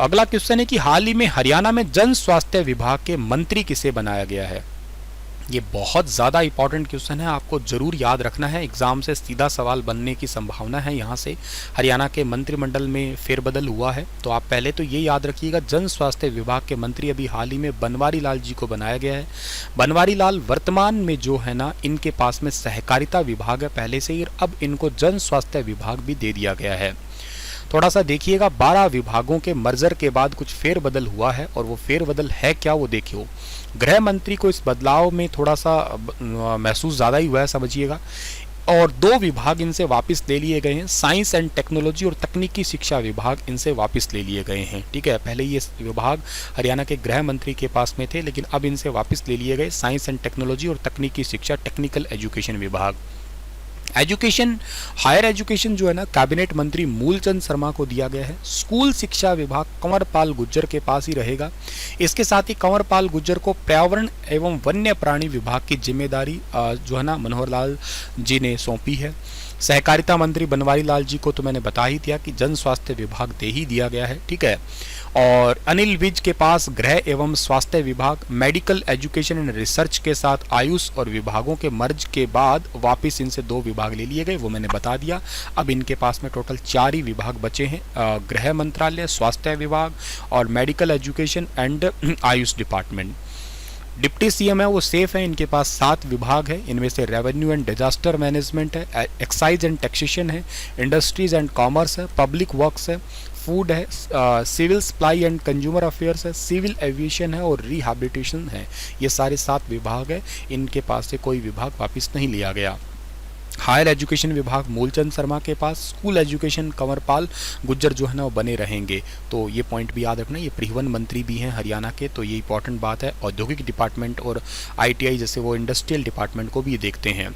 अगला क्वेश्चन है कि हाल ही में हरियाणा में जन स्वास्थ्य विभाग के मंत्री किसे बनाया गया है। ये बहुत ज़्यादा इंपॉर्टेंट क्वेश्चन है, आपको जरूर याद रखना है, एग्जाम से सीधा सवाल बनने की संभावना है। यहाँ से हरियाणा के मंत्रिमंडल में फेरबदल हुआ है, तो आप पहले तो ये याद रखिएगा, जन स्वास्थ्य विभाग के मंत्री अभी हाल ही में बनवारी लाल जी को बनाया गया है। बनवारी लाल वर्तमान में जो है ना, इनके पास में सहकारिता विभाग है पहले से ही, अब इनको जन स्वास्थ्य विभाग भी दे दिया गया है। थोड़ा सा देखिएगा, 12 विभागों के मर्जर के बाद कुछ फेरबदल हुआ है, और वो फेरबदल है क्या वो देखियो। गृह मंत्री को इस बदलाव में थोड़ा सा महसूस ज़्यादा ही हुआ है, समझिएगा। और 2 विभाग इनसे वापस ले लिए गए हैं, साइंस एंड टेक्नोलॉजी और तकनीकी शिक्षा विभाग इनसे वापस ले लिए गए हैं, ठीक है। पहले ये विभाग हरियाणा के गृह मंत्री के पास में थे, लेकिन अब इनसे वापस ले लिए गए साइंस एंड टेक्नोलॉजी और तकनीकी शिक्षा, टेक्निकल एजुकेशन विभाग। एजुकेशन, हायर एजुकेशन जो है ना, कैबिनेट मंत्री मूलचंद शर्मा को दिया गया है। स्कूल शिक्षा विभाग कंवरपाल गुर्जर के पास ही रहेगा। इसके साथ ही कंवरपाल गुर्जर को पर्यावरण एवं वन्य प्राणी विभाग की जिम्मेदारी जो है ना, मनोहर लाल जी ने सौंपी है। सहकारिता मंत्री बनवारी लाल जी को तो मैंने बता ही दिया कि जन स्वास्थ्य विभाग दे ही दिया गया है, ठीक है। और अनिल विज के पास गृह एवं स्वास्थ्य विभाग, मेडिकल एजुकेशन एंड रिसर्च के साथ आयुष और विभागों के मर्ज के बाद वापस इनसे 2 विभाग ले लिए गए, वो मैंने बता दिया। अब इनके पास में टोटल 4 ही विभाग बचे हैं, गृह मंत्रालय, स्वास्थ्य विभाग और medical education and Ayush department. Deputy CM है वो सेफ है, इनके पास 7 विभाग है, इनमें से रेवेन्यू एंड डिजास्टर मैनेजमेंट है, एक्साइज एंड टैक्सेशन है, इंडस्ट्रीज एंड कॉमर्स है, पब्लिक वर्क्स है, फूड है, civil supply and consumer affairs है, सिविल एविएशन है और रिहैबिलिटेशन है। ये सारे 7 विभाग है, इनके पास से कोई विभाग वापस नहीं लिया गया। हायर एजुकेशन विभाग मूलचंद शर्मा के पास, स्कूल एजुकेशन कंवरपाल गुर्जर जो है ना वो बने रहेंगे। तो ये पॉइंट भी याद रखना, ये परिवहन मंत्री भी हैं हरियाणा के, तो ये इंपॉर्टेंट बात है। औद्योगिक डिपार्टमेंट और आईटीआई जैसे वो इंडस्ट्रियल डिपार्टमेंट को भी देखते हैं।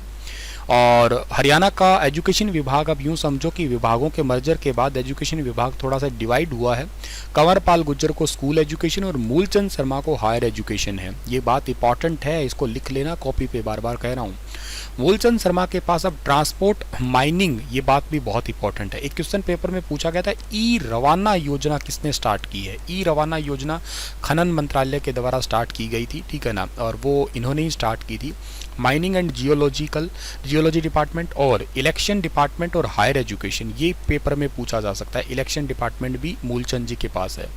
और हरियाणा का एजुकेशन विभाग, अब यूँ समझो कि विभागों के मर्जर के बाद एजुकेशन विभाग थोड़ा सा डिवाइड हुआ है। कंवरपाल गुर्जर को स्कूल एजुकेशन और मूलचंद शर्मा को हायर एजुकेशन है। ये बात इंपॉर्टेंट है, इसको लिख लेना कॉपी पे, बार बार कह रहा हूँ। मूलचंद शर्मा के पास अब ट्रांसपोर्ट, माइनिंग, ये बात भी बहुत इंपॉर्टेंट है। एक क्वेश्चन पेपर में पूछा गया था, ई रवाना योजना किसने स्टार्ट की है। ई रवाना योजना खनन मंत्रालय के द्वारा स्टार्ट की गई थी, ठीक है ना, और वो इन्होंने ही स्टार्ट की थी। माइनिंग एंड जियोलॉजी डिपार्टमेंट और इलेक्शन डिपार्टमेंट और हायर एजुकेशन, ये पेपर में पूछा जा सकता है। इलेक्शन डिपार्टमेंट भी मूलचंद जी के पास है।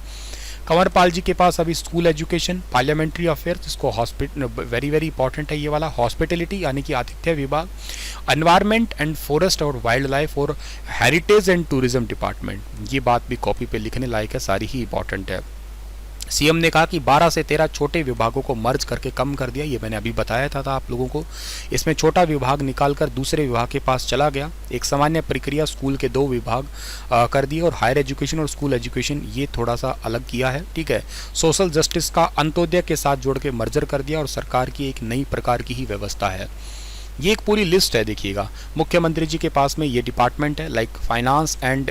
कंवरपाल जी के पास अभी स्कूल एजुकेशन, पार्लियामेंट्री अफेयर्स, इसको हॉस्पिटल, वेरी वेरी इंपॉर्टेंट है ये वाला, हॉस्पिटलिटी यानी कि आतिथ्य विभाग, एनवायरनमेंट एंड फॉरेस्ट और वाइल्ड लाइफ और हेरिटेज एंड टूरिज्म डिपार्टमेंट। ये बात भी कॉपी पे लिखने लायक है, सारी ही इंपॉर्टेंट है। सीएम ने कहा कि 12 से 13 छोटे विभागों को मर्ज करके कम कर दिया, ये मैंने अभी बताया था आप लोगों को। इसमें छोटा विभाग निकालकर दूसरे विभाग के पास चला गया। एक सामान्य प्रक्रिया स्कूल के 2 विभाग कर दिए और हायर एजुकेशन और स्कूल एजुकेशन ये थोड़ा सा अलग किया है, ठीक है। सोशल जस्टिस का अंत्योदय के साथ जोड़ के मर्जर कर दिया और सरकार की एक नई प्रकार की ही व्यवस्था है। ये एक पूरी लिस्ट है, देखिएगा। मुख्यमंत्री जी के पास में ये डिपार्टमेंट है, लाइक फाइनेंस एंड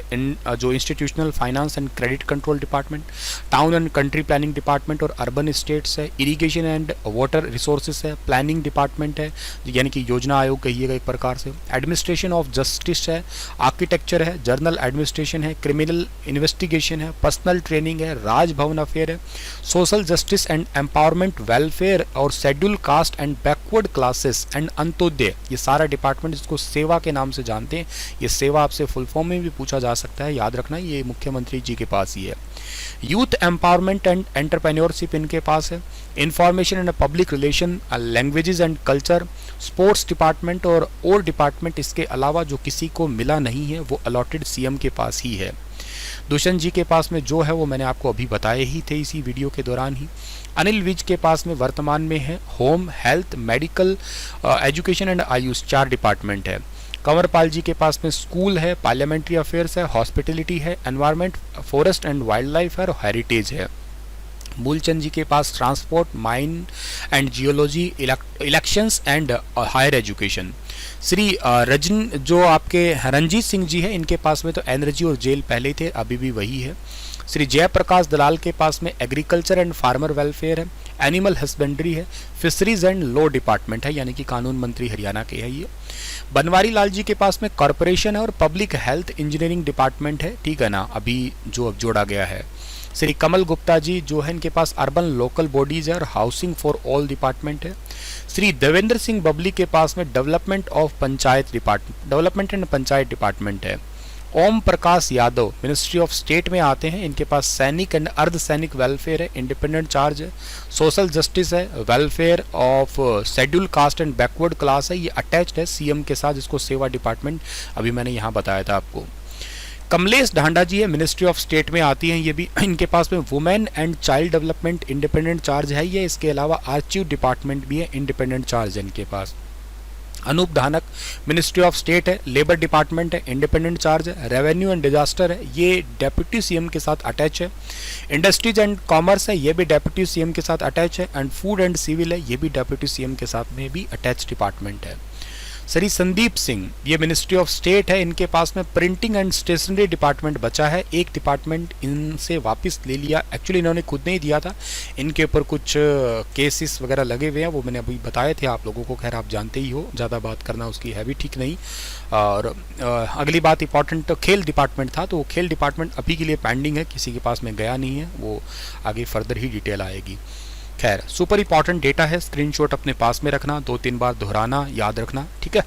जो institutional finance and credit control department, town and country planning department और अर्बन स्टेट्स है, इरिगेशन एंड वाटर रिसोर्सेज है, प्लानिंग डिपार्टमेंट है यानी कि योजना आयोग कहिएगा एक प्रकार से, एडमिनिस्ट्रेशन ऑफ जस्टिस है, आर्किटेक्चर है, जर्नल एडमिनिस्ट्रेशन है, क्रिमिनल इन्वेस्टिगेशन है, पर्सनल ट्रेनिंग है, राजभवन अफेयर है, social justice and empowerment, welfare और schedule caste and backward classes and Antyodaya, ये सारा डिपार्टमेंट जिसको सेवा के नाम से जानते हैं। ये सेवा आपसे फुल फॉर्म में भी पूछा जा सकता है, याद रखना, ये मुख्यमंत्री जी के पास ही है। यूथ एम्पावरमेंट एंड एंटरप्रेन्योरशिप इनके पास है। Information and public relation, languages and culture, sports department और डिपार्टमेंट इसके अलावा जो किसी को मिला नहीं है वो अलॉटेड सीएम के पास ही है। दुष्यंत जी के पास में जो है वो मैंने आपको अभी बताए ही थे इसी वीडियो के दौरान ही। अनिल विज के पास में वर्तमान में है home, health, medical, education and Ayush, 4 department है। कंवरपाल जी के पास में स्कूल है, पार्लियामेंट्री अफेयर्स है, हॉस्पिटलिटी है, environment, forest and wildlife है और हेरिटेज है। मूलचंद जी के पास transport, mine and geology, elections and higher education. Shri रजन जो आपके रंजीत सिंह जी है, इनके पास में तो एनर्जी और जेल पहले थे, अभी भी वही है। श्री जयप्रकाश दलाल के पास में एग्रीकल्चर एंड फार्मर वेलफेयर है, एनिमल हस्बेंड्री है, फिशरीज एंड लॉ डिपार्टमेंट है यानी कि कानून मंत्री हरियाणा के है ये। बनवारी लाल जी के पास में कॉरपोरेशन है और पब्लिक हेल्थ इंजीनियरिंग डिपार्टमेंट है, ठीक है ना, अभी जो अब जोड़ा गया है। श्री कमल गुप्ता जी जो है इनके पास अर्बन लोकल बॉडीज है और हाउसिंग फॉर ऑल डिपार्टमेंट है। श्री देवेंद्र सिंह बबली के पास में डेवलपमेंट एंड पंचायत डिपार्टमेंट है। Om Prakash Yadav ministry of state में आते हैं, इनके पास सैनिक एंड अर्ध सैनिक वेलफेयर है, इंडिपेंडेंट चार्ज है। सोशल जस्टिस है, welfare of schedule caste and backward class है, ये अटैच्ड है सीएम के साथ, इसको सेवा डिपार्टमेंट अभी मैंने यहाँ बताया था आपको। कमलेश ढांडा जी है, मिनिस्ट्री ऑफ स्टेट में आती हैं ये भी, इनके पास में women and child development independent charge है ये, इसके अलावा आर्चिव डिपार्टमेंट भी है, इंडिपेंडेंट चार्ज है इनके पास। अनूप धानक मिनिस्ट्री ऑफ स्टेट है, लेबर डिपार्टमेंट है, इंडिपेंडेंट चार्ज है। रेवेन्यू एंड डिजास्टर है, ये डेप्यूटी सीएम के साथ अटैच है। इंडस्ट्रीज एंड कॉमर्स है, ये भी डेप्यूटी सीएम के साथ अटैच है। एंड फूड एंड सिविल है, ये भी डेप्यूटी सीएम के साथ में भी अटैच डिपार्टमेंट है। श्री संदीप सिंह ये मिनिस्ट्री ऑफ स्टेट है, इनके पास में प्रिंटिंग एंड स्टेशनरी डिपार्टमेंट बचा है, एक डिपार्टमेंट इनसे वापस ले लिया, एक्चुअली इन्होंने खुद नहीं दिया था, इनके ऊपर कुछ केसेस वगैरह लगे हुए हैं, वो मैंने अभी बताए थे आप लोगों को, खैर आप जानते ही हो, ज़्यादा बात करना उसकी है भी ठीक नहीं। और अगली बात इंपॉर्टेंट खेल डिपार्टमेंट था, तो वो खेल डिपार्टमेंट अभी के लिए पेंडिंग है, किसी के पास में गया नहीं है, वो आगे फर्दर ही डिटेल आएगी। खैर सुपर इंपॉर्टेंट डेटा है, स्क्रीनशॉट अपने पास में रखना, 2-3 बार दोहराना, याद रखना, ठीक है।